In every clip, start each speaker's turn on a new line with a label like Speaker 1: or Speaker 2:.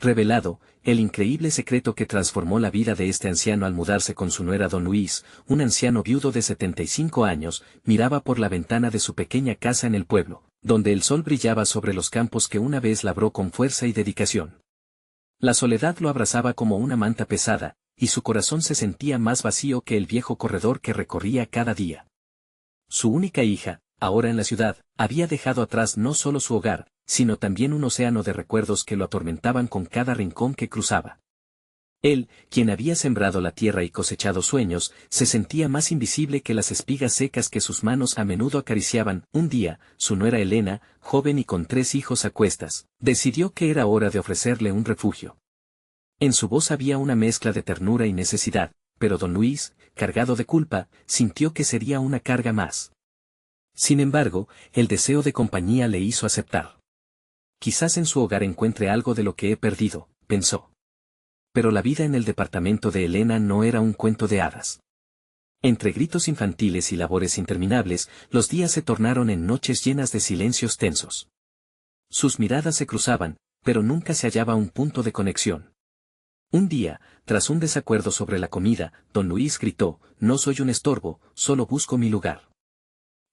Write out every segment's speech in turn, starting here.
Speaker 1: revelado el increíble secreto que transformó la vida de este anciano al mudarse con su nuera. Don Luis, un anciano viudo de 75 años, miraba por la ventana de su pequeña casa en el pueblo, donde el sol brillaba sobre los campos que una vez labró con fuerza y dedicación. La soledad lo abrazaba como una manta pesada, y su corazón se sentía más vacío que el viejo corredor que recorría cada día. Su única hija, ahora en la ciudad, había dejado atrás no solo su hogar, sino también un océano de recuerdos que lo atormentaban con cada rincón que cruzaba. Él, quien había sembrado la tierra y cosechado sueños, se sentía más invisible que las espigas secas que sus manos a menudo acariciaban. Un día, su nuera Elena, joven y con 3 hijos a cuestas, decidió que era hora de ofrecerle un refugio. En su voz había una mezcla de ternura y necesidad, pero don Luis, cargado de culpa, sintió que sería una carga más. Sin embargo, el deseo de compañía le hizo aceptar. Quizás en su hogar encuentre algo de lo que he perdido, pensó. Pero la vida en el departamento de Elena no era un cuento de hadas. Entre gritos infantiles y labores interminables, los días se tornaron en noches llenas de silencios tensos. Sus miradas se cruzaban, pero nunca se hallaba un punto de conexión. Un día, tras un desacuerdo sobre la comida, don Luis gritó: «No soy un estorbo, solo busco mi lugar».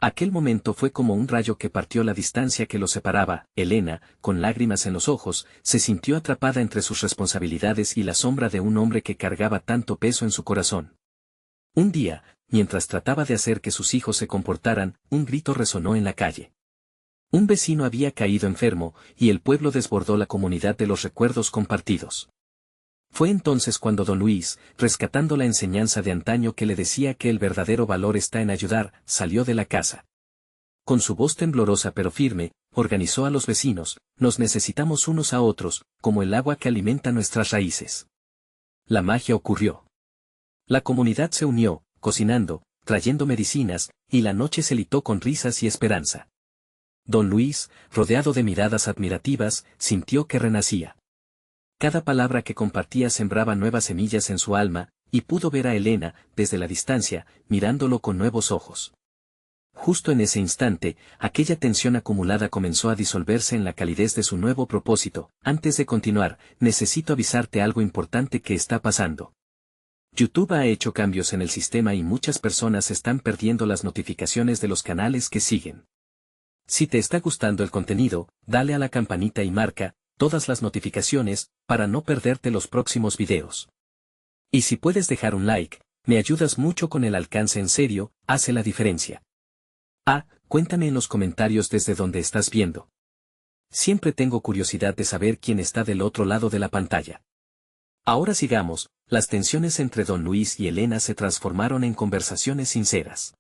Speaker 1: Aquel momento fue como un rayo que partió la distancia que los separaba. Elena, con lágrimas en los ojos, se sintió atrapada entre sus responsabilidades y la sombra de un hombre que cargaba tanto peso en su corazón. Un día, mientras trataba de hacer que sus hijos se comportaran, un grito resonó en la calle. Un vecino había caído enfermo, y el pueblo desbordó la comunidad de los recuerdos compartidos. Fue entonces cuando don Luis, rescatando la enseñanza de antaño que le decía que el verdadero valor está en ayudar, salió de la casa. Con su voz temblorosa pero firme, organizó a los vecinos: «Nos necesitamos unos a otros, como el agua que alimenta nuestras raíces». La magia ocurrió. La comunidad se unió, cocinando, trayendo medicinas, y la noche se litó con risas y esperanza. Don Luis, rodeado de miradas admirativas, sintió que renacía. Cada palabra que compartía sembraba nuevas semillas en su alma, y pudo ver a Elena, desde la distancia, mirándolo con nuevos ojos. Justo en ese instante, aquella tensión acumulada comenzó a disolverse en la calidez de su nuevo propósito. «Antes de continuar, necesito avisarte algo importante que está pasando. YouTube ha hecho cambios en el sistema y muchas personas están perdiendo las notificaciones de los canales que siguen. Si te está gustando el contenido, dale a la campanita y marca todas las notificaciones, para no perderte los próximos videos. Y si puedes dejar un like, me ayudas mucho con el alcance. En serio, hace la diferencia. Cuéntame en los comentarios desde donde estás viendo. Siempre tengo curiosidad de saber quién está del otro lado de la pantalla. Ahora sigamos. Las tensiones entre don Luis y Elena se transformaron en conversaciones sinceras.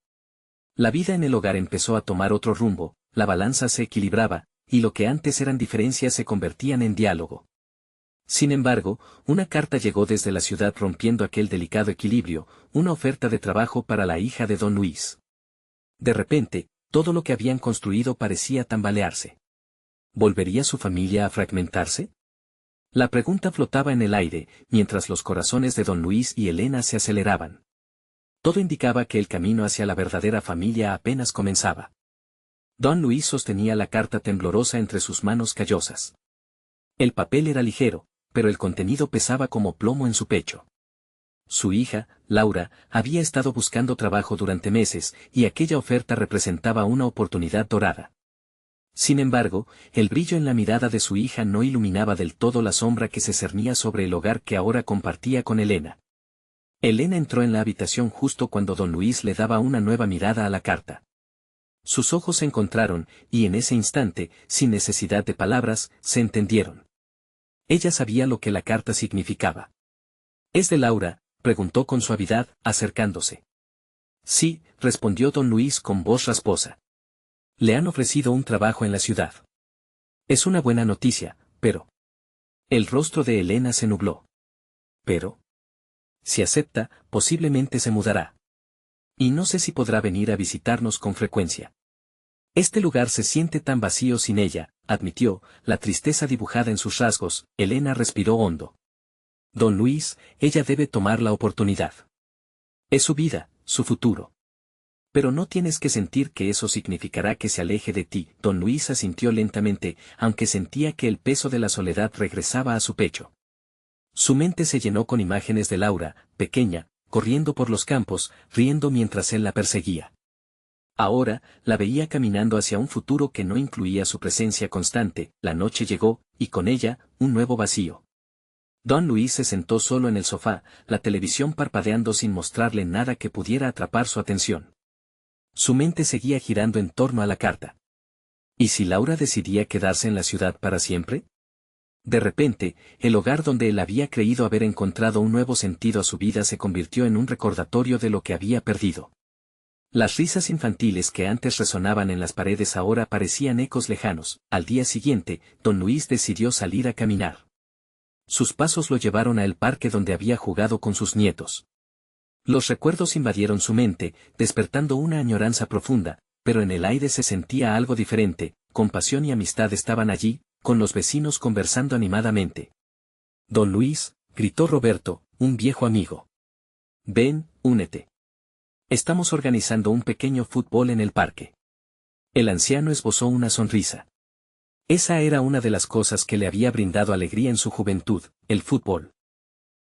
Speaker 1: La vida en el hogar empezó a tomar otro rumbo, la balanza se equilibraba, y lo que antes eran diferencias se convertían en diálogo. Sin embargo, una carta llegó desde la ciudad rompiendo aquel delicado equilibrio: una oferta de trabajo para la hija de don Luis. De repente, todo lo que habían construido parecía tambalearse. ¿Volvería su familia a fragmentarse? La pregunta flotaba en el aire, mientras los corazones de don Luis y Elena se aceleraban. Todo indicaba que el camino hacia la verdadera familia apenas comenzaba. Don Luis sostenía la carta temblorosa entre sus manos callosas. El papel era ligero, pero el contenido pesaba como plomo en su pecho. Su hija, Laura, había estado buscando trabajo durante meses, y aquella oferta representaba una oportunidad dorada. Sin embargo, el brillo en la mirada de su hija no iluminaba del todo la sombra que se cernía sobre el hogar que ahora compartía con Elena. Elena entró en la habitación justo cuando don Luis le daba una nueva mirada a la carta. Sus ojos se encontraron, y en ese instante, sin necesidad de palabras, se entendieron. Ella sabía lo que la carta significaba. «¿Es de Laura?», preguntó con suavidad, acercándose. «Sí», respondió don Luis con voz rasposa. «Le han ofrecido un trabajo en la ciudad. Es una buena noticia, pero...». El rostro de Elena se nubló. «¿Pero?». «Si acepta, posiblemente se mudará. Y no sé si podrá venir a visitarnos con frecuencia. Este lugar se siente tan vacío sin ella», admitió, la tristeza dibujada en sus rasgos. Elena respiró hondo. «Don Luis, ella debe tomar la oportunidad. Es su vida, su futuro». Pero no tienes que sentir que eso significará que se aleje de ti. Don Luis asintió lentamente, aunque sentía que el peso de la soledad regresaba a su pecho. Su mente se llenó con imágenes de Laura, pequeña, corriendo por los campos, riendo mientras él la perseguía. Ahora, la veía caminando hacia un futuro que no incluía su presencia constante. La noche llegó, y con ella, un nuevo vacío. Don Luis se sentó solo en el sofá, la televisión parpadeando sin mostrarle nada que pudiera atrapar su atención. Su mente seguía girando en torno a la carta. ¿Y si Laura decidía quedarse en la ciudad para siempre? De repente, el hogar donde él había creído haber encontrado un nuevo sentido a su vida se convirtió en un recordatorio de lo que había perdido. Las risas infantiles que antes resonaban en las paredes ahora parecían ecos lejanos. Al día siguiente, don Luis decidió salir a caminar. Sus pasos lo llevaron al parque donde había jugado con sus nietos. Los recuerdos invadieron su mente, despertando una añoranza profunda, pero en el aire se sentía algo diferente. Compasión y amistad estaban allí, con los vecinos conversando animadamente. Don Luis, gritó Roberto, un viejo amigo. Ven, únete. Estamos organizando un pequeño fútbol en el parque. El anciano esbozó una sonrisa. Esa era una de las cosas que le había brindado alegría en su juventud, el fútbol.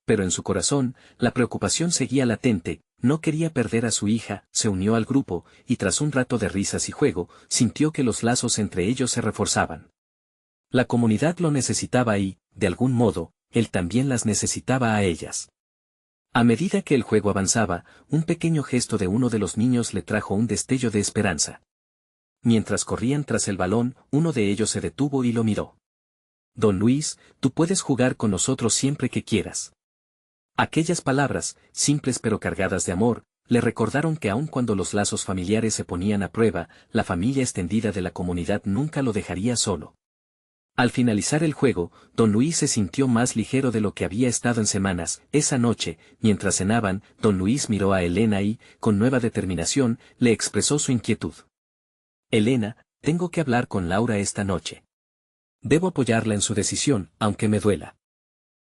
Speaker 1: Pero en su corazón, la preocupación seguía latente, no quería perder a su hija, se unió al grupo, y tras un rato de risas y juego, sintió que los lazos entre ellos se reforzaban. La comunidad lo necesitaba y, de algún modo, él también las necesitaba a ellas. A medida que el juego avanzaba, un pequeño gesto de uno de los niños le trajo un destello de esperanza. Mientras corrían tras el balón, uno de ellos se detuvo y lo miró. Don Luis, tú puedes jugar con nosotros siempre que quieras. Aquellas palabras, simples pero cargadas de amor, le recordaron que aun cuando los lazos familiares se ponían a prueba, la familia extendida de la comunidad nunca lo dejaría solo. Al finalizar el juego, don Luis se sintió más ligero de lo que había estado en semanas. Esa noche, mientras cenaban, don Luis miró a Elena y, con nueva determinación, le expresó su inquietud. Elena, tengo que hablar con Laura esta noche. Debo apoyarla en su decisión, aunque me duela.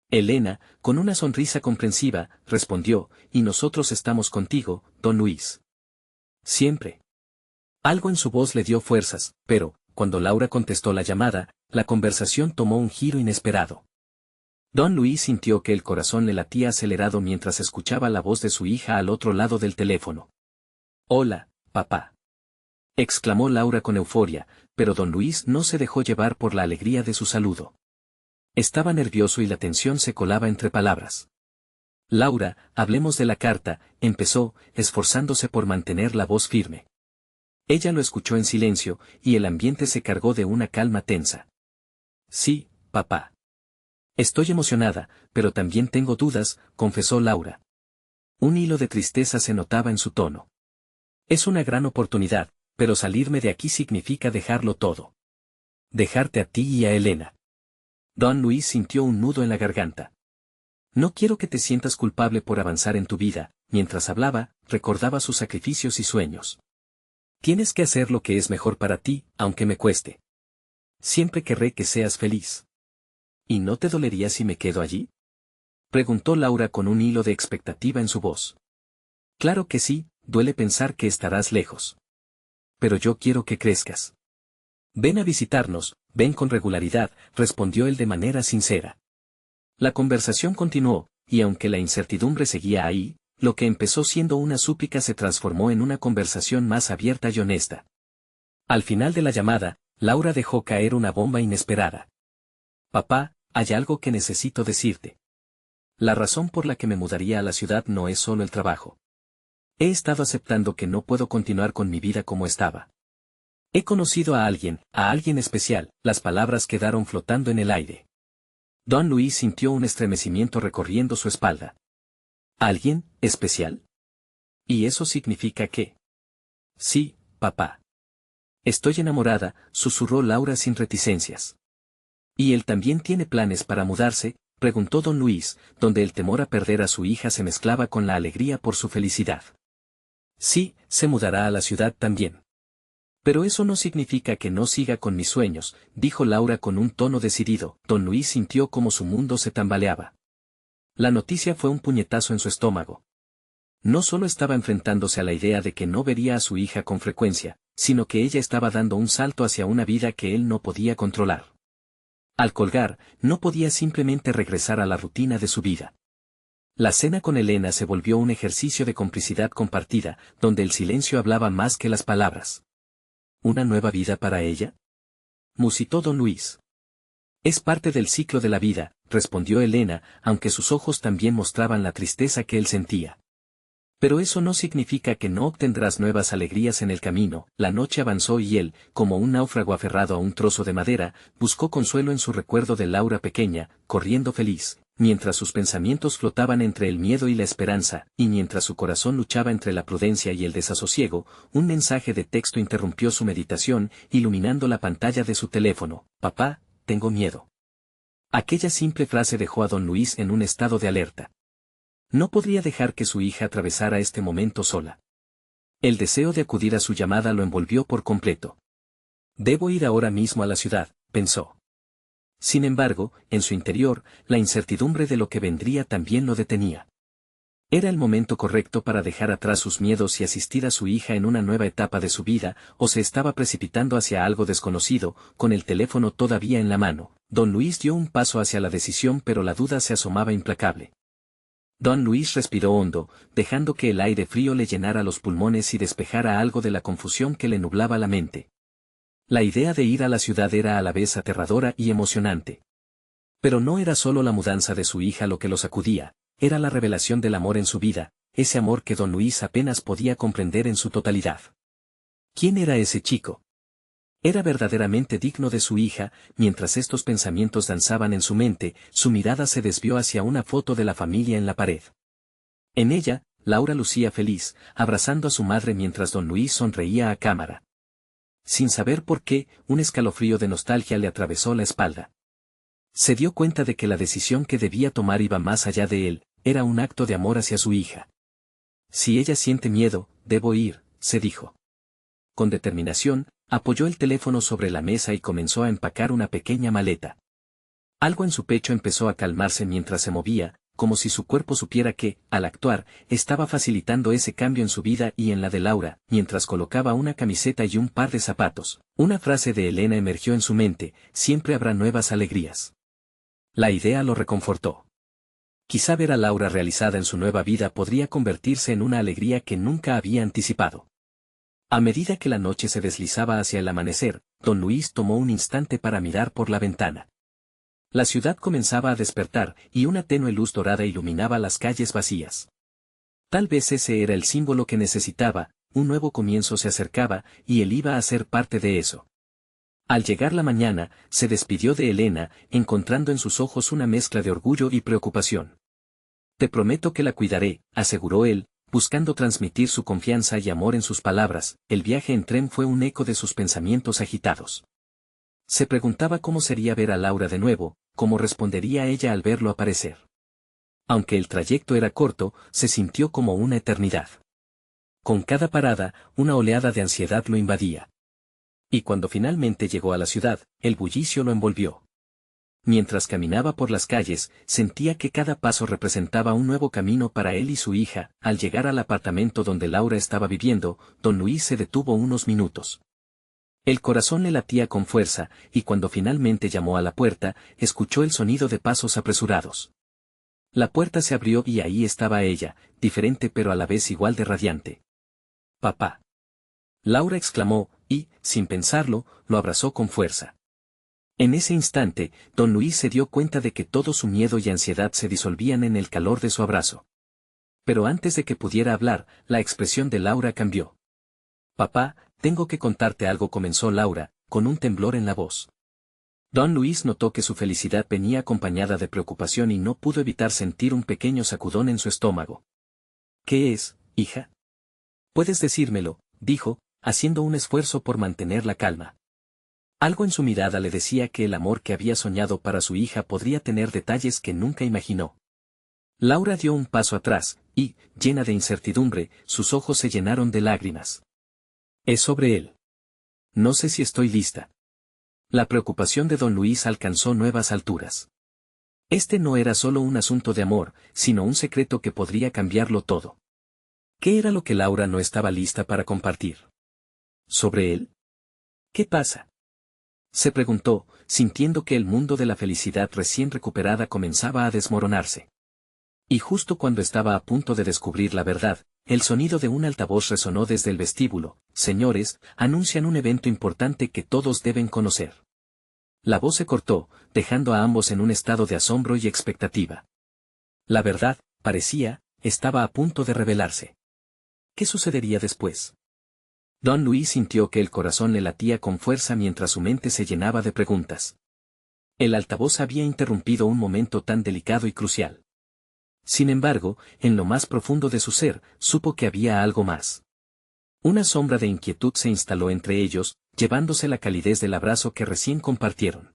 Speaker 1: Elena, con una sonrisa comprensiva, respondió, y nosotros estamos contigo, don Luis. Siempre. Algo en su voz le dio fuerzas, pero, cuando Laura contestó la llamada, la conversación tomó un giro inesperado. Don Luis sintió que el corazón le latía acelerado mientras escuchaba la voz de su hija al otro lado del teléfono. Hola, papá. Exclamó Laura con euforia, pero don Luis no se dejó llevar por la alegría de su saludo. Estaba nervioso y la tensión se colaba entre palabras. Laura, hablemos de la carta, empezó, esforzándose por mantener la voz firme. Ella lo escuchó en silencio, y el ambiente se cargó de una calma tensa. Sí, papá. Estoy emocionada, pero también tengo dudas, confesó Laura. Un hilo de tristeza se notaba en su tono. Es una gran oportunidad, pero salirme de aquí significa dejarlo todo. Dejarte a ti y a Elena. Don Luis sintió un nudo en la garganta. No quiero que te sientas culpable por avanzar en tu vida. Mientras hablaba, recordaba sus sacrificios y sueños. Tienes que hacer lo que es mejor para ti, aunque me cueste. Siempre querré que seas feliz. ¿Y no te dolería si me quedo allí? Preguntó Laura con un hilo de expectativa en su voz. Claro que sí, duele pensar que estarás lejos. Pero yo quiero que crezcas. Ven a visitarnos, ven con regularidad, respondió él de manera sincera. La conversación continuó, y aunque la incertidumbre seguía ahí, lo que empezó siendo una súplica se transformó en una conversación más abierta y honesta. Al final de la llamada, Laura dejó caer una bomba inesperada. Papá, hay algo que necesito decirte. La razón por la que me mudaría a la ciudad no es solo el trabajo. He estado aceptando que no puedo continuar con mi vida como estaba. He conocido a alguien especial, las palabras quedaron flotando en el aire. Don Luis sintió un estremecimiento recorriendo su espalda. ¿Alguien especial? ¿Y eso significa qué? Sí, papá. Estoy enamorada, susurró Laura sin reticencias. ¿Y él también tiene planes para mudarse?, preguntó don Luis, donde el temor a perder a su hija se mezclaba con la alegría por su felicidad. Sí, se mudará a la ciudad también. Pero eso no significa que no siga con mis sueños, dijo Laura con un tono decidido. Don Luis sintió como su mundo se tambaleaba. La noticia fue un puñetazo en su estómago. No solo estaba enfrentándose a la idea de que no vería a su hija con frecuencia, sino que ella estaba dando un salto hacia una vida que él no podía controlar. Al colgar, no podía simplemente regresar a la rutina de su vida. La cena con Elena se volvió un ejercicio de complicidad compartida, donde el silencio hablaba más que las palabras. ¿Una nueva vida para ella?, musitó don Luis. Es parte del ciclo de la vida, respondió Elena, aunque sus ojos también mostraban la tristeza que él sentía. Pero eso no significa que no obtendrás nuevas alegrías en el camino. La noche avanzó y él, como un náufrago aferrado a un trozo de madera, buscó consuelo en su recuerdo de Laura pequeña, corriendo feliz, mientras sus pensamientos flotaban entre el miedo y la esperanza, y mientras su corazón luchaba entre la prudencia y el desasosiego. Un mensaje de texto interrumpió su meditación, iluminando la pantalla de su teléfono. Papá, tengo miedo. Aquella simple frase dejó a don Luis en un estado de alerta. No podría dejar que su hija atravesara este momento sola. El deseo de acudir a su llamada lo envolvió por completo. Debo ir ahora mismo a la ciudad, pensó. Sin embargo, en su interior, la incertidumbre de lo que vendría también lo detenía. Era el momento correcto para dejar atrás sus miedos y asistir a su hija en una nueva etapa de su vida, o se estaba precipitando hacia algo desconocido. Con el teléfono todavía en la mano, don Luis dio un paso hacia la decisión, pero la duda se asomaba implacable. Don Luis respiró hondo, dejando que el aire frío le llenara los pulmones y despejara algo de la confusión que le nublaba la mente. La idea de ir a la ciudad era a la vez aterradora y emocionante. Pero no era solo la mudanza de su hija lo que lo sacudía, era la revelación del amor en su vida, ese amor que don Luis apenas podía comprender en su totalidad. ¿Quién era ese chico? Era verdaderamente digno de su hija. Mientras estos pensamientos danzaban en su mente, su mirada se desvió hacia una foto de la familia en la pared. En ella, Laura lucía feliz, abrazando a su madre mientras don Luis sonreía a cámara. Sin saber por qué, un escalofrío de nostalgia le atravesó la espalda. Se dio cuenta de que la decisión que debía tomar iba más allá de él, era un acto de amor hacia su hija. Si ella siente miedo, debo ir, se dijo. Con determinación, apoyó el teléfono sobre la mesa y comenzó a empacar una pequeña maleta. Algo en su pecho empezó a calmarse mientras se movía, como si su cuerpo supiera que, al actuar, estaba facilitando ese cambio en su vida y en la de Laura. Mientras colocaba una camiseta y un par de zapatos, una frase de Elena emergió en su mente: siempre habrá nuevas alegrías. La idea lo reconfortó. Quizá ver a Laura realizada en su nueva vida podría convertirse en una alegría que nunca había anticipado. A medida que la noche se deslizaba hacia el amanecer, don Luis tomó un instante para mirar por la ventana. La ciudad comenzaba a despertar, y una tenue luz dorada iluminaba las calles vacías. Tal vez ese era el símbolo que necesitaba, un nuevo comienzo se acercaba, y él iba a ser parte de eso. Al llegar la mañana, se despidió de Elena, encontrando en sus ojos una mezcla de orgullo y preocupación. Te prometo que la cuidaré, aseguró él, buscando transmitir su confianza y amor en sus palabras. El viaje en tren fue un eco de sus pensamientos agitados. Se preguntaba cómo sería ver a Laura de nuevo, cómo respondería ella al verlo aparecer. Aunque el trayecto era corto, se sintió como una eternidad. Con cada parada, una oleada de ansiedad lo invadía. Y cuando finalmente llegó a la ciudad, el bullicio lo envolvió. Mientras caminaba por las calles, sentía que cada paso representaba un nuevo camino para él y su hija. Al llegar al apartamento donde Laura estaba viviendo, don Luis se detuvo unos minutos. El corazón le latía con fuerza, y cuando finalmente llamó a la puerta, escuchó el sonido de pasos apresurados. La puerta se abrió y ahí estaba ella, diferente pero a la vez igual de radiante. «Papá». Laura exclamó, y, sin pensarlo, lo abrazó con fuerza. En ese instante, don Luis se dio cuenta de que todo su miedo y ansiedad se disolvían en el calor de su abrazo. Pero antes de que pudiera hablar, la expresión de Laura cambió. «Papá, tengo que contarte algo», comenzó Laura, con un temblor en la voz. Don Luis notó que su felicidad venía acompañada de preocupación y no pudo evitar sentir un pequeño sacudón en su estómago. «¿Qué es, hija?» «Puedes decírmelo», dijo, haciendo un esfuerzo por mantener la calma. Algo en su mirada le decía que el amor que había soñado para su hija podría tener detalles que nunca imaginó. Laura dio un paso atrás, y, llena de incertidumbre, sus ojos se llenaron de lágrimas. «Es sobre él. No sé si estoy lista». La preocupación de don Luis alcanzó nuevas alturas. Este no era solo un asunto de amor, sino un secreto que podría cambiarlo todo. ¿Qué era lo que Laura no estaba lista para compartir? ¿Sobre él? ¿Qué pasa? Se preguntó, sintiendo que el mundo de la felicidad recién recuperada comenzaba a desmoronarse. Y justo cuando estaba a punto de descubrir la verdad, el sonido de un altavoz resonó desde el vestíbulo. Señores, anuncian un evento importante que todos deben conocer. La voz se cortó, dejando a ambos en un estado de asombro y expectativa. La verdad, parecía, estaba a punto de revelarse. ¿Qué sucedería después? Don Luis sintió que el corazón le latía con fuerza mientras su mente se llenaba de preguntas. El altavoz había interrumpido un momento tan delicado y crucial. Sin embargo, en lo más profundo de su ser, supo que había algo más. Una sombra de inquietud se instaló entre ellos, llevándose la calidez del abrazo que recién compartieron.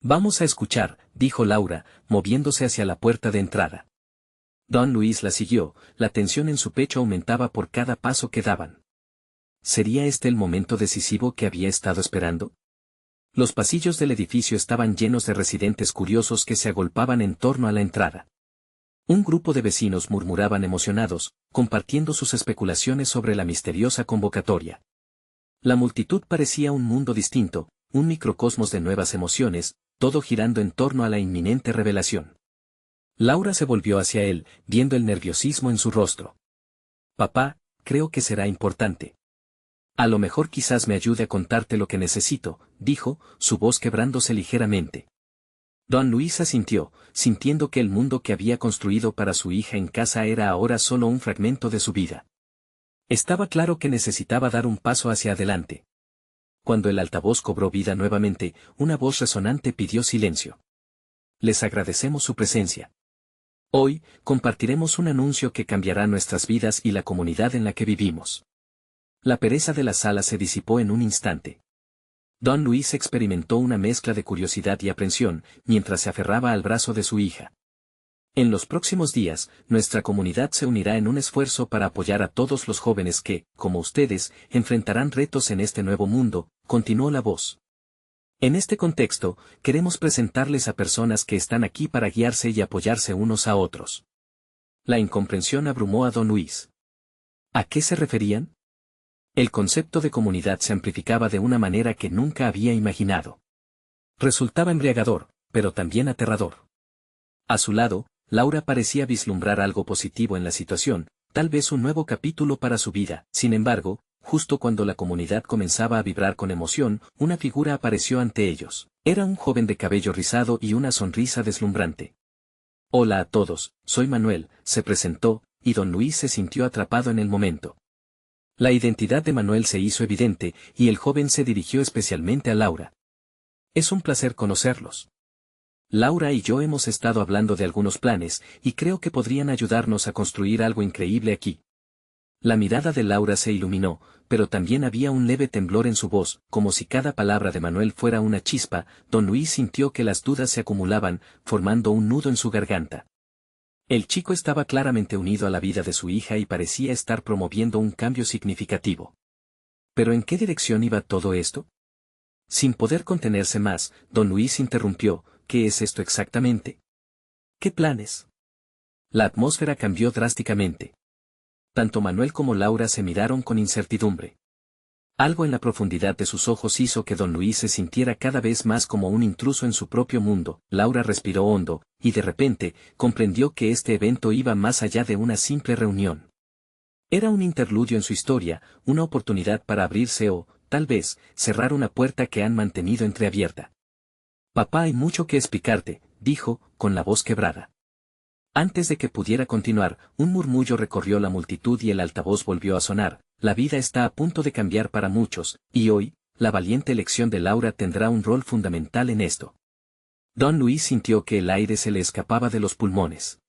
Speaker 1: Vamos a escuchar, dijo Laura, moviéndose hacia la puerta de entrada. Don Luis la siguió, la tensión en su pecho aumentaba por cada paso que daban. ¿Sería este el momento decisivo que había estado esperando? Los pasillos del edificio estaban llenos de residentes curiosos que se agolpaban en torno a la entrada. Un grupo de vecinos murmuraban emocionados, compartiendo sus especulaciones sobre la misteriosa convocatoria. La multitud parecía un mundo distinto, un microcosmos de nuevas emociones, todo girando en torno a la inminente revelación. Laura se volvió hacia él, viendo el nerviosismo en su rostro. Papá, creo que será importante. A lo mejor quizás me ayude a contarte lo que necesito, dijo, su voz quebrándose ligeramente. Don Luis asintió, sintiendo que el mundo que había construido para su hija en casa era ahora solo un fragmento de su vida. Estaba claro que necesitaba dar un paso hacia adelante. Cuando el altavoz cobró vida nuevamente, una voz resonante pidió silencio. Les agradecemos su presencia. Hoy, compartiremos un anuncio que cambiará nuestras vidas y la comunidad en la que vivimos. La pereza de la sala se disipó en un instante. Don Luis experimentó una mezcla de curiosidad y aprensión, mientras se aferraba al brazo de su hija. En los próximos días, nuestra comunidad se unirá en un esfuerzo para apoyar a todos los jóvenes que, como ustedes, enfrentarán retos en este nuevo mundo, continuó la voz. En este contexto, queremos presentarles a personas que están aquí para guiarse y apoyarse unos a otros. La incomprensión abrumó a Don Luis. ¿A qué se referían? El concepto de comunidad se amplificaba de una manera que nunca había imaginado. Resultaba embriagador, pero también aterrador. A su lado, Laura parecía vislumbrar algo positivo en la situación, tal vez un nuevo capítulo para su vida. Sin embargo, justo cuando la comunidad comenzaba a vibrar con emoción, una figura apareció ante ellos. Era un joven de cabello rizado y una sonrisa deslumbrante. Hola a todos, soy Manuel, se presentó, y Don Luis se sintió atrapado en el momento. La identidad de Manuel se hizo evidente, y el joven se dirigió especialmente a Laura. Es un placer conocerlos. Laura y yo hemos estado hablando de algunos planes, y creo que podrían ayudarnos a construir algo increíble aquí. La mirada de Laura se iluminó, pero también había un leve temblor en su voz, como si cada palabra de Manuel fuera una chispa. Don Luis sintió que las dudas se acumulaban, formando un nudo en su garganta. El chico estaba claramente unido a la vida de su hija y parecía estar promoviendo un cambio significativo. ¿Pero en qué dirección iba todo esto? Sin poder contenerse más, Don Luis interrumpió, ¿qué es esto exactamente? ¿Qué planes? La atmósfera cambió drásticamente. Tanto Manuel como Laura se miraron con incertidumbre. Algo en la profundidad de sus ojos hizo que Don Luis se sintiera cada vez más como un intruso en su propio mundo. Laura respiró hondo, y de repente, comprendió que este evento iba más allá de una simple reunión. Era un interludio en su historia, una oportunidad para abrirse o, tal vez, cerrar una puerta que han mantenido entreabierta. Papá, hay mucho que explicarte, dijo, con la voz quebrada. Antes de que pudiera continuar, un murmullo recorrió la multitud y el altavoz volvió a sonar. La vida está a punto de cambiar para muchos, y hoy, la valiente elección de Laura tendrá un rol fundamental en esto. Don Luis sintió que el aire se le escapaba de los pulmones.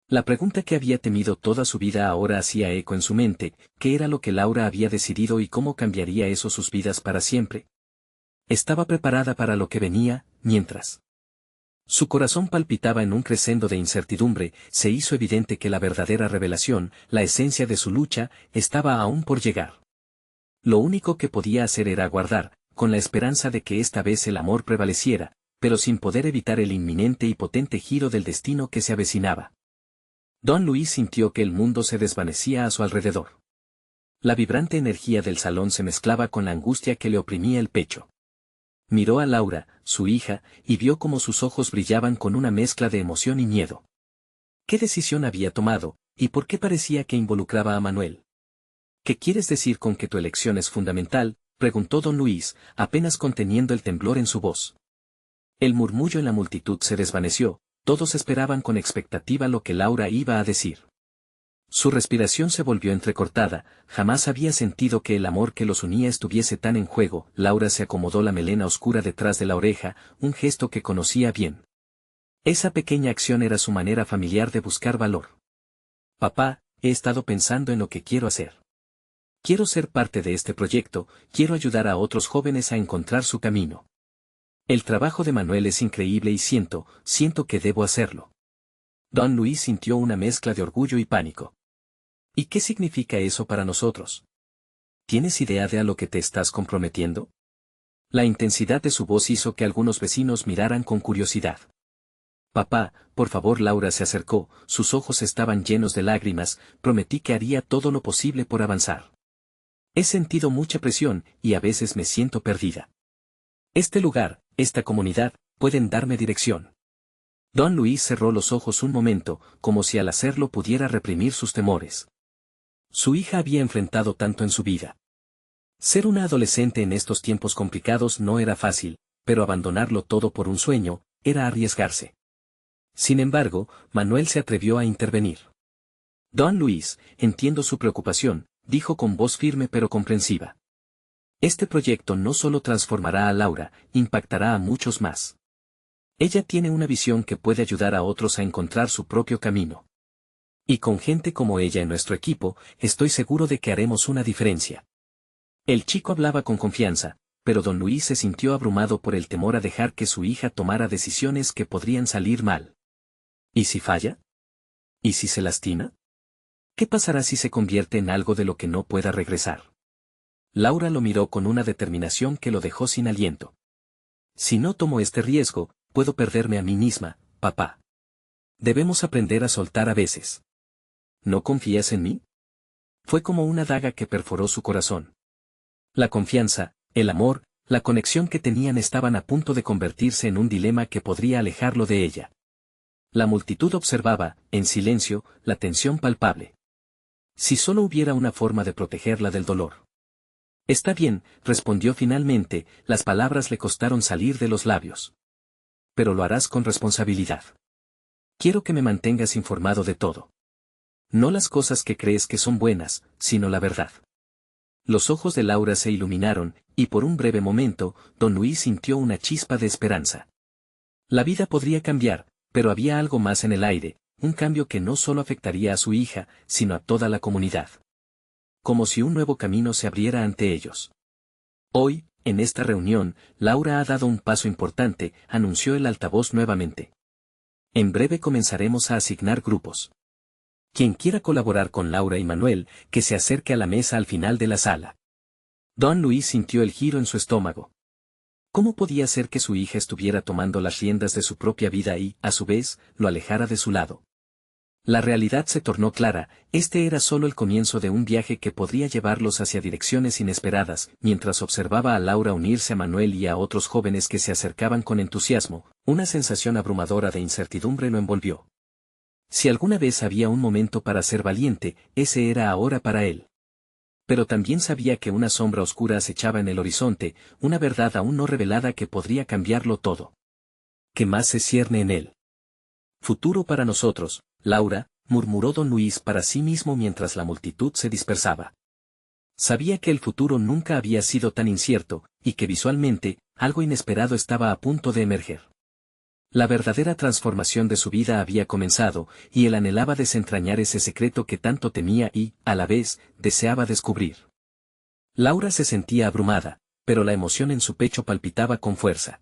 Speaker 1: La pregunta que había temido toda su vida ahora hacía eco en su mente, ¿qué era lo que Laura había decidido y cómo cambiaría eso sus vidas para siempre? Estaba preparada para lo que venía, mientras su corazón palpitaba en un crescendo de incertidumbre, se hizo evidente que la verdadera revelación, la esencia de su lucha, estaba aún por llegar. Lo único que podía hacer era aguardar, con la esperanza de que esta vez el amor prevaleciera, pero sin poder evitar el inminente y potente giro del destino que se avecinaba. Don Luis sintió que el mundo se desvanecía a su alrededor. La vibrante energía del salón se mezclaba con la angustia que le oprimía el pecho. Miró a Laura, su hija, y vio cómo sus ojos brillaban con una mezcla de emoción y miedo. ¿Qué decisión había tomado, y por qué parecía que involucraba a Manuel? ¿Qué quieres decir con que tu elección es fundamental?, preguntó don Luis, apenas conteniendo el temblor en su voz. El murmullo en la multitud se desvaneció, todos esperaban con expectativa lo que Laura iba a decir. Su respiración se volvió entrecortada, jamás había sentido que el amor que los unía estuviese tan en juego. Laura se acomodó la melena oscura detrás de la oreja, un gesto que conocía bien. Esa pequeña acción era su manera familiar de buscar valor. Papá, he estado pensando en lo que quiero hacer. Quiero ser parte de este proyecto, quiero ayudar a otros jóvenes a encontrar su camino. El trabajo de Manuel es increíble y siento que debo hacerlo. Don Luis sintió una mezcla de orgullo y pánico. ¿Y qué significa eso para nosotros? ¿Tienes idea de a lo que te estás comprometiendo? La intensidad de su voz hizo que algunos vecinos miraran con curiosidad. Papá, por favor. Laura se acercó, sus ojos estaban llenos de lágrimas. Prometí que haría todo lo posible por avanzar. He sentido mucha presión, y a veces me siento perdida. Este lugar, esta comunidad, pueden darme dirección. Don Luis cerró los ojos un momento, como si al hacerlo pudiera reprimir sus temores. Su hija había enfrentado tanto en su vida. Ser una adolescente en estos tiempos complicados no era fácil, pero abandonarlo todo por un sueño, era arriesgarse. Sin embargo, Manuel se atrevió a intervenir. Don Luis, entiendo su preocupación, dijo con voz firme pero comprensiva. Este proyecto no solo transformará a Laura, impactará a muchos más. Ella tiene una visión que puede ayudar a otros a encontrar su propio camino. Y con gente como ella en nuestro equipo, estoy seguro de que haremos una diferencia. El chico hablaba con confianza, pero don Luis se sintió abrumado por el temor a dejar que su hija tomara decisiones que podrían salir mal. ¿Y si falla? ¿Y si se lastima? ¿Qué pasará si se convierte en algo de lo que no pueda regresar? Laura lo miró con una determinación que lo dejó sin aliento. Si no tomo este riesgo, puedo perderme a mí misma, papá. Debemos aprender a soltar a veces. ¿No confías en mí? Fue como una daga que perforó su corazón. La confianza, el amor, la conexión que tenían estaban a punto de convertirse en un dilema que podría alejarlo de ella. La multitud observaba, en silencio, la tensión palpable. Si solo hubiera una forma de protegerla del dolor. Está bien, respondió finalmente, las palabras le costaron salir de los labios. Pero lo harás con responsabilidad. Quiero que me mantengas informado de todo. No las cosas que crees que son buenas, sino la verdad. Los ojos de Laura se iluminaron, y por un breve momento, don Luis sintió una chispa de esperanza. La vida podría cambiar, pero había algo más en el aire, un cambio que no solo afectaría a su hija, sino a toda la comunidad. Como si un nuevo camino se abriera ante ellos. Hoy, en esta reunión, Laura ha dado un paso importante, anunció el altavoz nuevamente. En breve comenzaremos a asignar grupos. Quien quiera colaborar con Laura y Manuel, que se acerque a la mesa al final de la sala. Don Luis sintió el giro en su estómago. ¿Cómo podía ser que su hija estuviera tomando las riendas de su propia vida y, a su vez, lo alejara de su lado? La realidad se tornó clara, este era solo el comienzo de un viaje que podría llevarlos hacia direcciones inesperadas. Mientras observaba a Laura unirse a Manuel y a otros jóvenes que se acercaban con entusiasmo, una sensación abrumadora de incertidumbre lo envolvió. Si alguna vez había un momento para ser valiente, ese era ahora para él. Pero también sabía que una sombra oscura acechaba en el horizonte, una verdad aún no revelada que podría cambiarlo todo. ¿Qué más se cierne en él? Futuro para nosotros, Laura, murmuró don Luis para sí mismo mientras la multitud se dispersaba. Sabía que el futuro nunca había sido tan incierto, y que visualmente, algo inesperado estaba a punto de emerger. La verdadera transformación de su vida había comenzado, y él anhelaba desentrañar ese secreto que tanto temía y, a la vez, deseaba descubrir. Laura se sentía abrumada, pero la emoción en su pecho palpitaba con fuerza.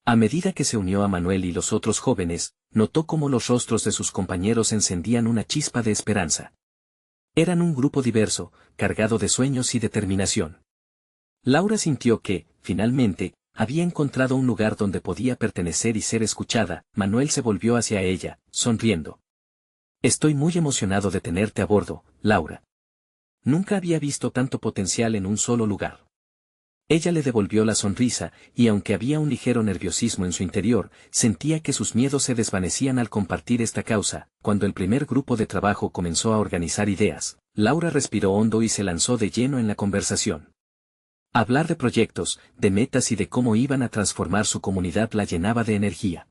Speaker 1: A medida que se unió a Manuel y los otros jóvenes, notó cómo los rostros de sus compañeros encendían una chispa de esperanza. Eran un grupo diverso, cargado de sueños y determinación. Laura sintió que, finalmente, había encontrado un lugar donde podía pertenecer y ser escuchada. Manuel se volvió hacia ella, sonriendo. Estoy muy emocionado de tenerte a bordo, Laura. Nunca había visto tanto potencial en un solo lugar. Ella le devolvió la sonrisa, y aunque había un ligero nerviosismo en su interior, sentía que sus miedos se desvanecían al compartir esta causa. Cuando el primer grupo de trabajo comenzó a organizar ideas, Laura respiró hondo y se lanzó de lleno en la conversación. Hablar de proyectos, de metas y de cómo iban a transformar su comunidad la llenaba de energía.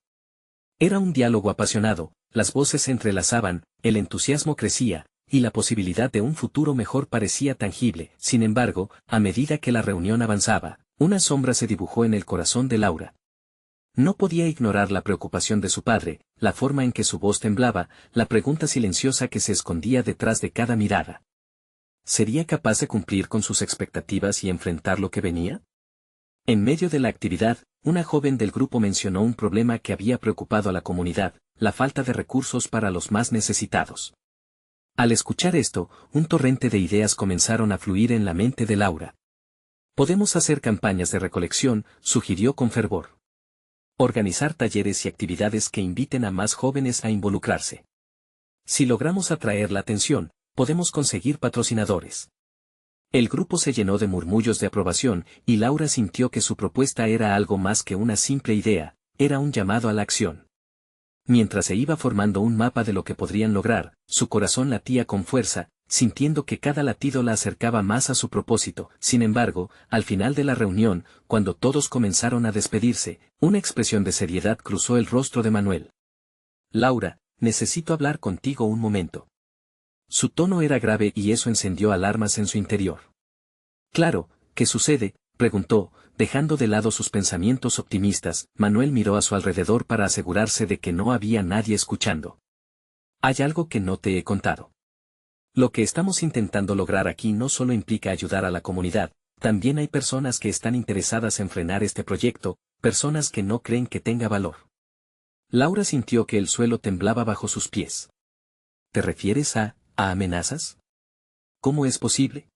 Speaker 1: Era un diálogo apasionado, las voces se entrelazaban, el entusiasmo crecía, y la posibilidad de un futuro mejor parecía tangible. Sin embargo, a medida que la reunión avanzaba, una sombra se dibujó en el corazón de Laura. No podía ignorar la preocupación de su padre, la forma en que su voz temblaba, la pregunta silenciosa que se escondía detrás de cada mirada. ¿Sería capaz de cumplir con sus expectativas y enfrentar lo que venía? En medio de la actividad, una joven del grupo mencionó un problema que había preocupado a la comunidad, la falta de recursos para los más necesitados. Al escuchar esto, un torrente de ideas comenzaron a fluir en la mente de Laura. Podemos hacer campañas de recolección, sugirió con fervor. Organizar talleres y actividades que inviten a más jóvenes a involucrarse. Si logramos atraer la atención, podemos conseguir patrocinadores. El grupo se llenó de murmullos de aprobación, y Laura sintió que su propuesta era algo más que una simple idea, era un llamado a la acción. Mientras se iba formando un mapa de lo que podrían lograr, su corazón latía con fuerza, sintiendo que cada latido la acercaba más a su propósito. Sin embargo, al final de la reunión, cuando todos comenzaron a despedirse, una expresión de seriedad cruzó el rostro de Manuel. Laura, necesito hablar contigo un momento. Su tono era grave y eso encendió alarmas en su interior. Claro, ¿qué sucede?, preguntó, dejando de lado sus pensamientos optimistas. Manuel miró a su alrededor para asegurarse de que no había nadie escuchando. Hay algo que no te he contado. Lo que estamos intentando lograr aquí no solo implica ayudar a la comunidad, también hay personas que están interesadas en frenar este proyecto, personas que no creen que tenga valor. Laura sintió que el suelo temblaba bajo sus pies. ¿Te refieres a amenazas? ¿Cómo es posible?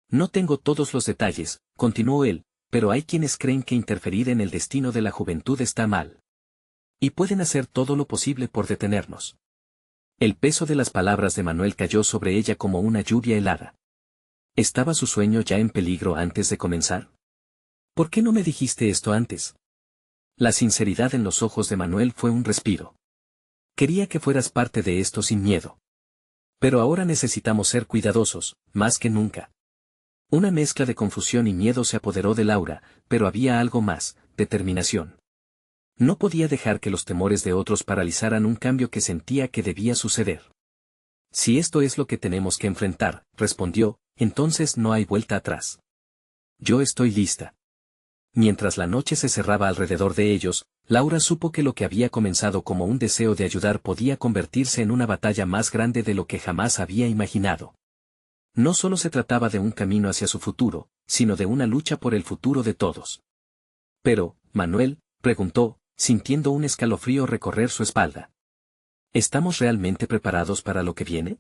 Speaker 1: No tengo todos los detalles, continuó él, pero hay quienes creen que interferir en el destino de la juventud está mal. Y pueden hacer todo lo posible por detenernos. El peso de las palabras de Manuel cayó sobre ella como una lluvia helada. ¿Estaba su sueño ya en peligro antes de comenzar? ¿Por qué no me dijiste esto antes? La sinceridad en los ojos de Manuel fue un respiro. Quería que fueras parte de esto sin miedo. Pero ahora necesitamos ser cuidadosos, más que nunca. Una mezcla de confusión y miedo se apoderó de Laura, pero había algo más, determinación. No podía dejar que los temores de otros paralizaran un cambio que sentía que debía suceder. Si esto es lo que tenemos que enfrentar, respondió, entonces no hay vuelta atrás. Yo estoy lista. Mientras la noche se cerraba alrededor de ellos, Laura supo que lo que había comenzado como un deseo de ayudar podía convertirse en una batalla más grande de lo que jamás había imaginado. No solo se trataba de un camino hacia su futuro, sino de una lucha por el futuro de todos. Pero, Manuel, preguntó, sintiendo un escalofrío recorrer su espalda. ¿Estamos realmente preparados para lo que viene?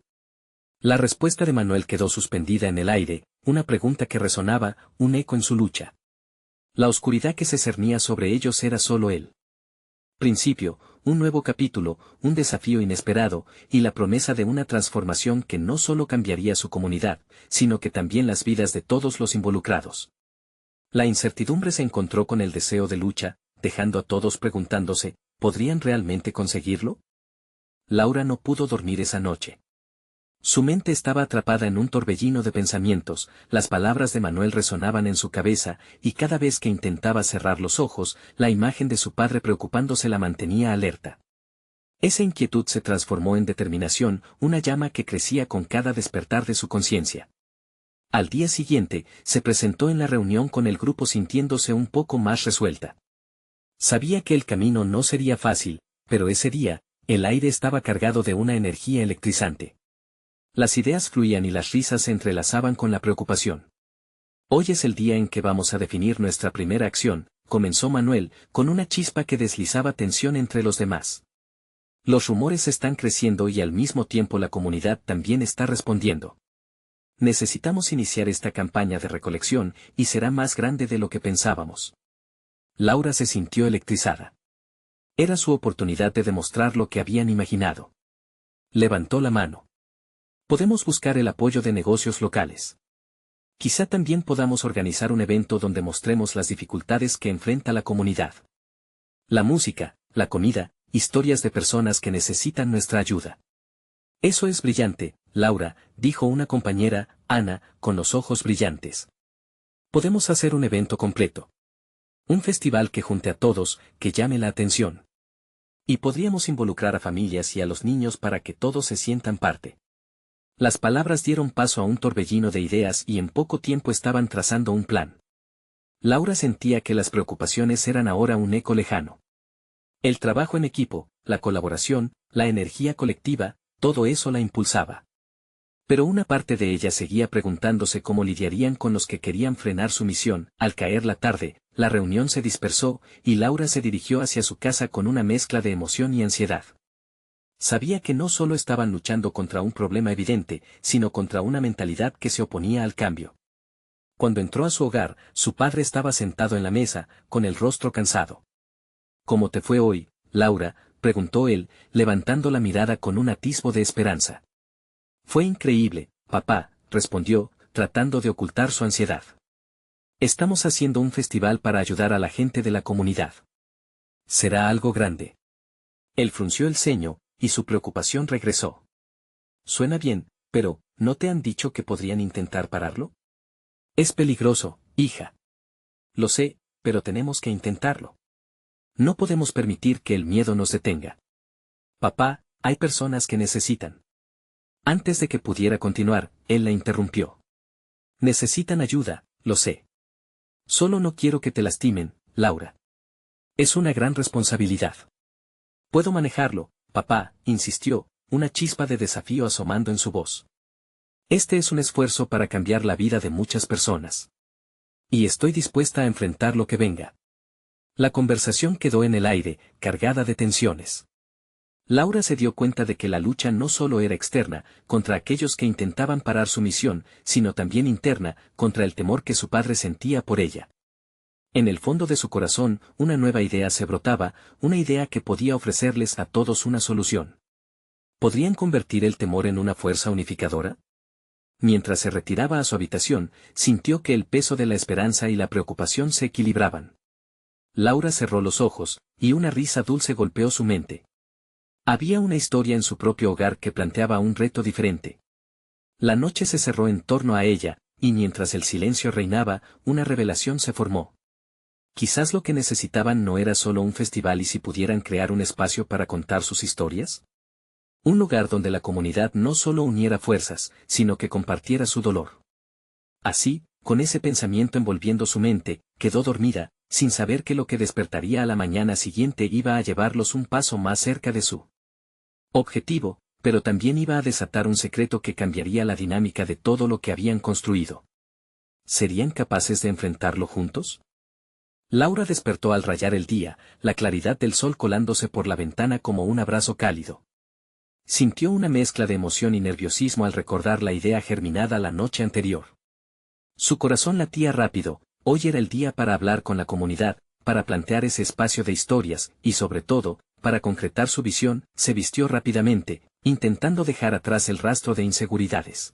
Speaker 1: La respuesta de Manuel quedó suspendida en el aire, una pregunta que resonaba, un eco en su lucha. La oscuridad que se cernía sobre ellos era solo él. Principio, un nuevo capítulo, un desafío inesperado, y la promesa de una transformación que no solo cambiaría su comunidad, sino que también las vidas de todos los involucrados. La incertidumbre se encontró con el deseo de lucha, dejando a todos preguntándose, ¿podrían realmente conseguirlo? Laura no pudo dormir esa noche. Su mente estaba atrapada en un torbellino de pensamientos, las palabras de Manuel resonaban en su cabeza, y cada vez que intentaba cerrar los ojos, la imagen de su padre preocupándose la mantenía alerta. Esa inquietud se transformó en determinación, una llama que crecía con cada despertar de su conciencia. Al día siguiente, se presentó en la reunión con el grupo sintiéndose un poco más resuelta. Sabía que el camino no sería fácil, pero ese día, el aire estaba cargado de una energía electrizante. Las ideas fluían y las risas se entrelazaban con la preocupación. Hoy es el día en que vamos a definir nuestra primera acción, comenzó Manuel, con una chispa que deslizaba tensión entre los demás. Los rumores están creciendo y al mismo tiempo la comunidad también está respondiendo. Necesitamos iniciar esta campaña de recolección, y será más grande de lo que pensábamos. Laura se sintió electrizada. Era su oportunidad de demostrar lo que habían imaginado. Levantó la mano. Podemos buscar el apoyo de negocios locales. Quizá también podamos organizar un evento donde mostremos las dificultades que enfrenta la comunidad. La música, la comida, historias de personas que necesitan nuestra ayuda. Eso es brillante, Laura, dijo una compañera, Ana, con los ojos brillantes. Podemos hacer un evento completo. Un festival que junte a todos, que llame la atención. Y podríamos involucrar a familias y a los niños para que todos se sientan parte. Las palabras dieron paso a un torbellino de ideas y en poco tiempo estaban trazando un plan. Laura sentía que las preocupaciones eran ahora un eco lejano. El trabajo en equipo, la colaboración, la energía colectiva, todo eso la impulsaba. Pero una parte de ella seguía preguntándose cómo lidiarían con los que querían frenar su misión. Al caer la tarde, la reunión se dispersó, y Laura se dirigió hacia su casa con una mezcla de emoción y ansiedad. Sabía que no solo estaban luchando contra un problema evidente, sino contra una mentalidad que se oponía al cambio. Cuando entró a su hogar, su padre estaba sentado en la mesa, con el rostro cansado. ¿Cómo te fue hoy, Laura?, preguntó él, levantando la mirada con un atisbo de esperanza. Fue increíble, papá, respondió, tratando de ocultar su ansiedad. Estamos haciendo un festival para ayudar a la gente de la comunidad. Será algo grande. Él frunció el ceño, y su preocupación regresó. Suena bien, pero, ¿no te han dicho que podrían intentar pararlo? Es peligroso, hija. Lo sé, pero tenemos que intentarlo. No podemos permitir que el miedo nos detenga. Papá, hay personas que necesitan. Antes de que pudiera continuar, él la interrumpió. Necesitan ayuda, lo sé. Solo no quiero que te lastimen, Laura. Es una gran responsabilidad. Puedo manejarlo, papá, insistió, una chispa de desafío asomando en su voz. Este es un esfuerzo para cambiar la vida de muchas personas. Y estoy dispuesta a enfrentar lo que venga. La conversación quedó en el aire, cargada de tensiones. Laura se dio cuenta de que la lucha no solo era externa, contra aquellos que intentaban parar su misión, sino también interna, contra el temor que su padre sentía por ella. En el fondo de su corazón, una nueva idea se brotaba, una idea que podía ofrecerles a todos una solución. ¿Podrían convertir el temor en una fuerza unificadora? Mientras se retiraba a su habitación, sintió que el peso de la esperanza y la preocupación se equilibraban. Laura cerró los ojos, y una risa dulce golpeó su mente. Había una historia en su propio hogar que planteaba un reto diferente. La noche se cerró en torno a ella, y mientras el silencio reinaba, una revelación se formó. Quizás lo que necesitaban no era solo un festival y si pudieran crear un espacio para contar sus historias. Un lugar donde la comunidad no solo uniera fuerzas, sino que compartiera su dolor. Así, con ese pensamiento envolviendo su mente, quedó dormida, sin saber que lo que despertaría a la mañana siguiente iba a llevarlos un paso más cerca de su objetivo, pero también iba a desatar un secreto que cambiaría la dinámica de todo lo que habían construido. ¿Serían capaces de enfrentarlo juntos? Laura despertó al rayar el día, la claridad del sol colándose por la ventana como un abrazo cálido. Sintió una mezcla de emoción y nerviosismo al recordar la idea germinada la noche anterior. Su corazón latía rápido, hoy era el día para hablar con la comunidad, para plantear ese espacio de historias, y sobre todo, para concretar su visión, se vistió rápidamente, intentando dejar atrás el rastro de inseguridades.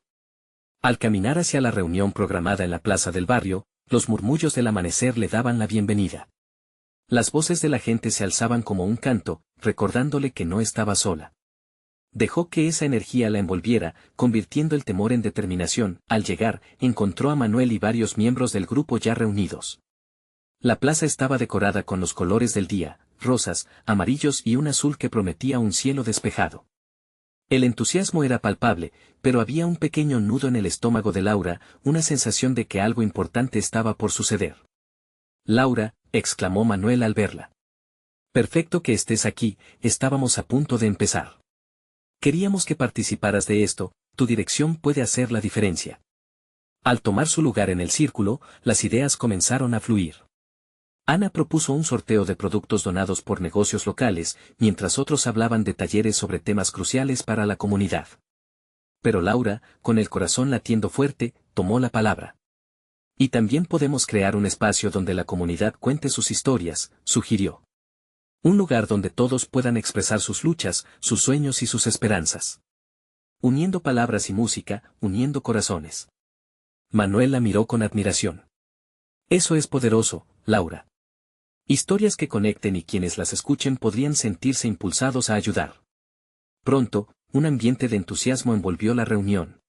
Speaker 1: Al caminar hacia la reunión programada en la plaza del barrio, los murmullos del amanecer le daban la bienvenida. Las voces de la gente se alzaban como un canto, recordándole que no estaba sola. Dejó que esa energía la envolviera, convirtiendo el temor en determinación. Al llegar, encontró a Manuel y varios miembros del grupo ya reunidos. La plaza estaba decorada con los colores del día, rosas, amarillos y un azul que prometía un cielo despejado. El entusiasmo era palpable, pero había un pequeño nudo en el estómago de Laura, una sensación de que algo importante estaba por suceder. «Laura», exclamó Manuel al verla. «Perfecto que estés aquí, estábamos a punto de empezar. Queríamos que participaras de esto, tu dirección puede hacer la diferencia». Al tomar su lugar en el círculo, las ideas comenzaron a fluir. Ana propuso un sorteo de productos donados por negocios locales, mientras otros hablaban de talleres sobre temas cruciales para la comunidad. Pero Laura, con el corazón latiendo fuerte, tomó la palabra. «Y también podemos crear un espacio donde la comunidad cuente sus historias», sugirió. «Un lugar donde todos puedan expresar sus luchas, sus sueños y sus esperanzas». Uniendo palabras y música, uniendo corazones. Manuel la miró con admiración. Eso es poderoso, Laura. Historias que conecten y quienes las escuchen podrían sentirse impulsados a ayudar. Pronto, un ambiente de entusiasmo envolvió la reunión.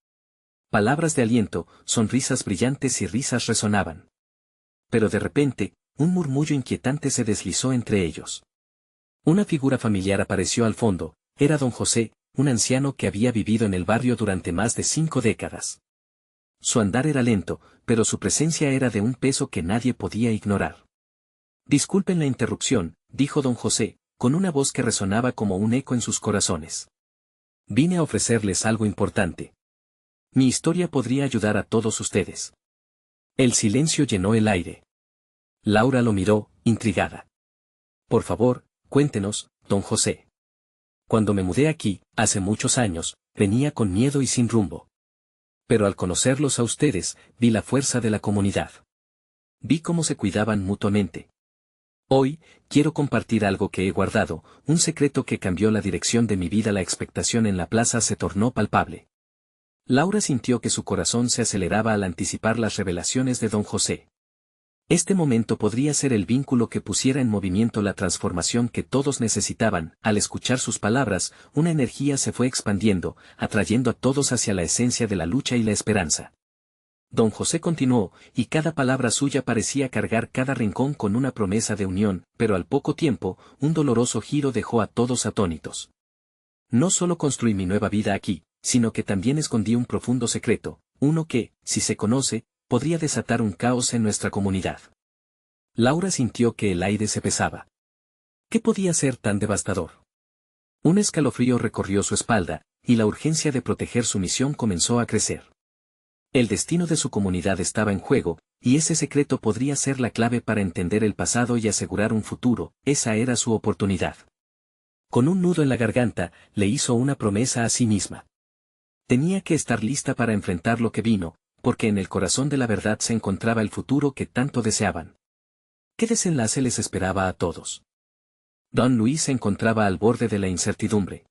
Speaker 1: Palabras de aliento, sonrisas brillantes y risas resonaban. Pero de repente, un murmullo inquietante se deslizó entre ellos. Una figura familiar apareció al fondo, era don José, un anciano que había vivido en el barrio durante más de 5 décadas. Su andar era lento, pero su presencia era de un peso que nadie podía ignorar. Disculpen la interrupción, dijo don José, con una voz que resonaba como un eco en sus corazones. Vine a ofrecerles algo importante. Mi historia podría ayudar a todos ustedes. El silencio llenó el aire. Laura lo miró, intrigada. Por favor, cuéntenos, don José. Cuando me mudé aquí, hace muchos años, venía con miedo y sin rumbo. Pero al conocerlos a ustedes, vi la fuerza de la comunidad. Vi cómo se cuidaban mutuamente. Hoy, quiero compartir algo que he guardado, un secreto que cambió la dirección de mi vida. La expectación en la plaza se tornó palpable. Laura sintió que su corazón se aceleraba al anticipar las revelaciones de don José. Este momento podría ser el vínculo que pusiera en movimiento la transformación que todos necesitaban. Al escuchar sus palabras, una energía se fue expandiendo, atrayendo a todos hacia la esencia de la lucha y la esperanza. Don José continuó, y cada palabra suya parecía cargar cada rincón con una promesa de unión, pero al poco tiempo, un doloroso giro dejó a todos atónitos. No solo construí mi nueva vida aquí, sino que también escondí un profundo secreto, uno que, si se conoce, podría desatar un caos en nuestra comunidad. Laura sintió que el aire se pesaba. ¿Qué podía ser tan devastador? Un escalofrío recorrió su espalda, y la urgencia de proteger su misión comenzó a crecer. El destino de su comunidad estaba en juego, y ese secreto podría ser la clave para entender el pasado y asegurar un futuro. Esa era su oportunidad. Con un nudo en la garganta, le hizo una promesa a sí misma. Tenía que estar lista para enfrentar lo que vino, porque en el corazón de la verdad se encontraba el futuro que tanto deseaban. ¿Qué desenlace les esperaba a todos? Don Luis se encontraba al borde de la incertidumbre.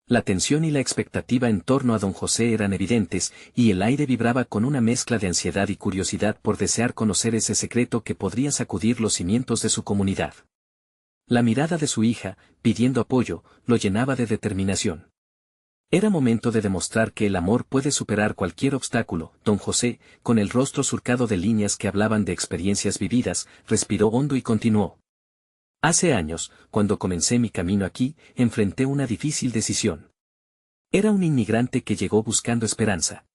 Speaker 1: La tensión y la expectativa en torno a don José eran evidentes, y el aire vibraba con una mezcla de ansiedad y curiosidad por desear conocer ese secreto que podría sacudir los cimientos de su comunidad. La mirada de su hija, pidiendo apoyo, lo llenaba de determinación. Era momento de demostrar que el amor puede superar cualquier obstáculo. Don José, con el rostro surcado de líneas que hablaban de experiencias vividas, respiró hondo y continuó. Hace años, cuando comencé mi camino aquí, enfrenté una difícil decisión. Era un inmigrante que llegó buscando esperanza.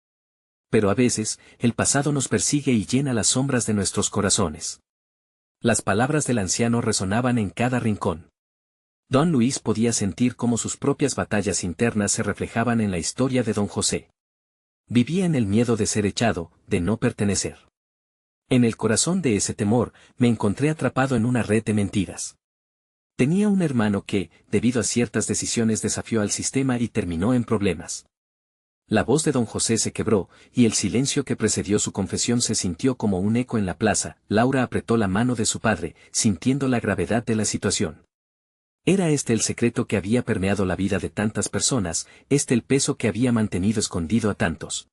Speaker 1: Pero a veces, el pasado nos persigue y llena las sombras de nuestros corazones. Las palabras del anciano resonaban en cada rincón. Don Luis podía sentir cómo sus propias batallas internas se reflejaban en la historia de don José. Vivía en el miedo de ser echado, de no pertenecer. En el corazón de ese temor, me encontré atrapado en una red de mentiras. Tenía un hermano que, debido a ciertas decisiones, desafió al sistema y terminó en problemas. La voz de don José se quebró, y el silencio que precedió su confesión se sintió como un eco en la plaza. Laura apretó la mano de su padre, sintiendo la gravedad de la situación. Era este el secreto que había permeado la vida de tantas personas, el peso que había mantenido escondido a tantos.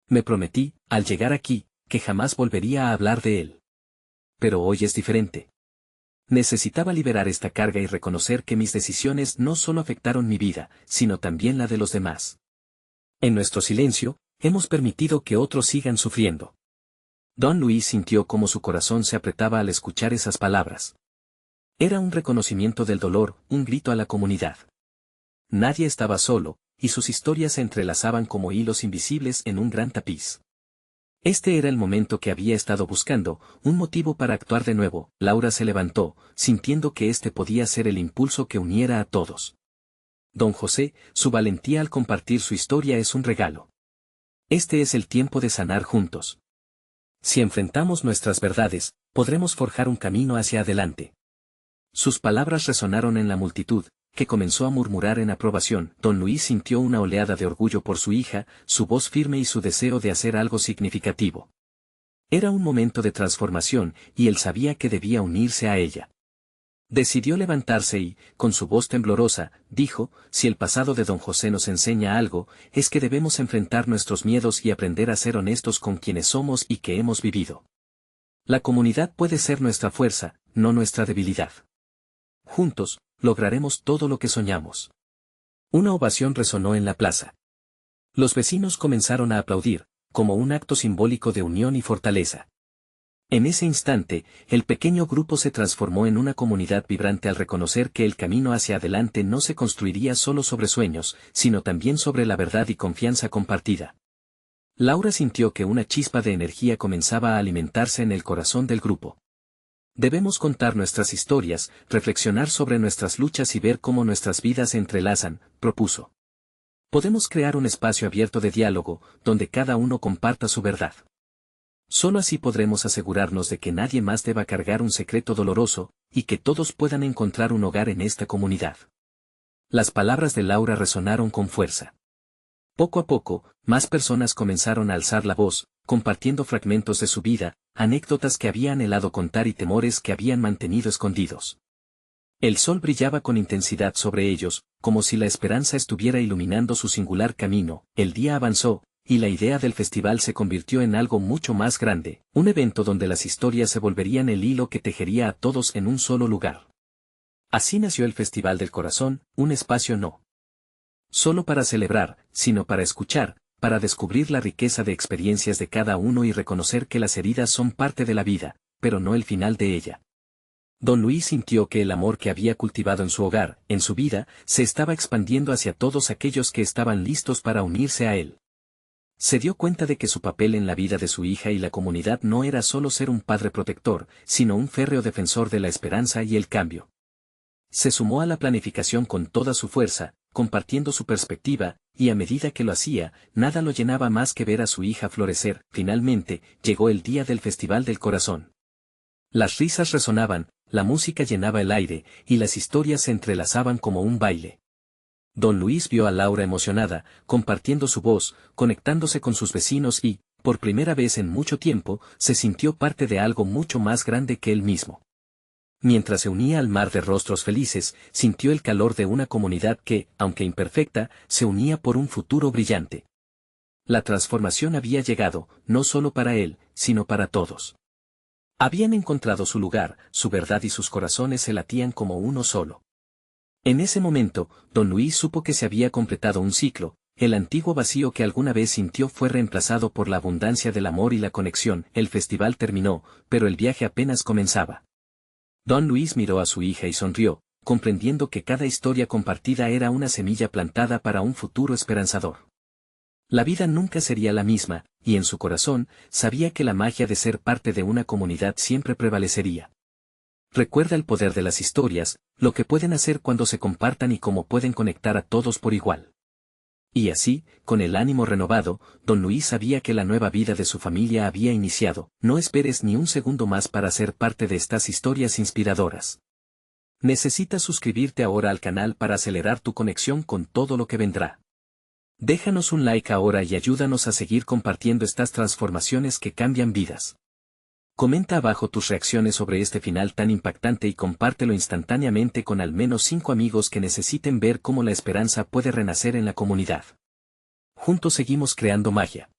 Speaker 1: Me prometí, al llegar aquí, que jamás volvería a hablar de él. Pero hoy es diferente. Necesitaba liberar esta carga y reconocer que mis decisiones no solo afectaron mi vida, sino también la de los demás. En nuestro silencio, hemos permitido que otros sigan sufriendo. Don Luis sintió cómo su corazón se apretaba al escuchar esas palabras. Era un reconocimiento del dolor, un grito a la comunidad. Nadie estaba solo, y sus historias se entrelazaban como hilos invisibles en un gran tapiz. Este era el momento que había estado buscando, un motivo para actuar de nuevo. Laura se levantó, sintiendo que este podía ser el impulso que uniera a todos. Don José, su valentía al compartir su historia es un regalo. Este es el tiempo de sanar juntos. Si enfrentamos nuestras verdades, podremos forjar un camino hacia adelante. Sus palabras resonaron en la multitud, que comenzó a murmurar en aprobación. Don Luis sintió una oleada de orgullo por su hija, su voz firme y su deseo de hacer algo significativo. Era un momento de transformación, y él sabía que debía unirse a ella. Decidió levantarse y, con su voz temblorosa, dijo, si el pasado de don José nos enseña algo, es que debemos enfrentar nuestros miedos y aprender a ser honestos con quienes somos y que hemos vivido. La comunidad puede ser nuestra fuerza, no nuestra debilidad. Juntos, lograremos todo lo que soñamos. Una ovación resonó en la plaza. Los vecinos comenzaron a aplaudir, como un acto simbólico de unión y fortaleza. En ese instante, el pequeño grupo se transformó en una comunidad vibrante al reconocer que el camino hacia adelante no se construiría solo sobre sueños, sino también sobre la verdad y confianza compartida. Laura sintió que una chispa de energía comenzaba a alimentarse en el corazón del grupo. Debemos contar nuestras historias, reflexionar sobre nuestras luchas y ver cómo nuestras vidas se entrelazan, propuso. Podemos crear un espacio abierto de diálogo, donde cada uno comparta su verdad. Solo así podremos asegurarnos de que nadie más deba cargar un secreto doloroso, y que todos puedan encontrar un hogar en esta comunidad. Las palabras de Laura resonaron con fuerza. Poco a poco, más personas comenzaron a alzar la voz, compartiendo fragmentos de su vida, anécdotas que había anhelado contar y temores que habían mantenido escondidos. El sol brillaba con intensidad sobre ellos, como si la esperanza estuviera iluminando su singular camino. El día avanzó, y la idea del festival se convirtió en algo mucho más grande, un evento donde las historias se volverían el hilo que tejería a todos en un solo lugar. Así nació el Festival del Corazón, un espacio no solo para celebrar, sino para escuchar, para descubrir la riqueza de experiencias de cada uno y reconocer que las heridas son parte de la vida, pero no el final de ella. Don Luis sintió que el amor que había cultivado en su hogar, en su vida, se estaba expandiendo hacia todos aquellos que estaban listos para unirse a él. Se dio cuenta de que su papel en la vida de su hija y la comunidad no era solo ser un padre protector, sino un férreo defensor de la esperanza y el cambio. Se sumó a la planificación con toda su fuerza, compartiendo su perspectiva, y a medida que lo hacía, nada lo llenaba más que ver a su hija florecer. Finalmente, llegó el día del Festival del Corazón. Las risas resonaban, la música llenaba el aire, y las historias se entrelazaban como un baile. Don Luis vio a Laura emocionada, compartiendo su voz, conectándose con sus vecinos y, por primera vez en mucho tiempo, se sintió parte de algo mucho más grande que él mismo. Mientras se unía al mar de rostros felices, sintió el calor de una comunidad que, aunque imperfecta, se unía por un futuro brillante. La transformación había llegado, no solo para él, sino para todos. Habían encontrado su lugar, su verdad y sus corazones se latían como uno solo. En ese momento, don Luis supo que se había completado un ciclo, el antiguo vacío que alguna vez sintió fue reemplazado por la abundancia del amor y la conexión. El festival terminó, pero el viaje apenas comenzaba. Don Luis miró a su hija y sonrió, comprendiendo que cada historia compartida era una semilla plantada para un futuro esperanzador. La vida nunca sería la misma, y en su corazón, sabía que la magia de ser parte de una comunidad siempre prevalecería. Recuerda el poder de las historias, lo que pueden hacer cuando se compartan y cómo pueden conectar a todos por igual. Y así, con el ánimo renovado, don Luis sabía que la nueva vida de su familia había iniciado. No esperes ni un segundo más para ser parte de estas historias inspiradoras. Necesitas suscribirte ahora al canal para acelerar tu conexión con todo lo que vendrá. Déjanos un like ahora y ayúdanos a seguir compartiendo estas transformaciones que cambian vidas. Comenta abajo tus reacciones sobre este final tan impactante y compártelo instantáneamente con al menos 5 amigos que necesiten ver cómo la esperanza puede renacer en la comunidad. Juntos seguimos creando magia.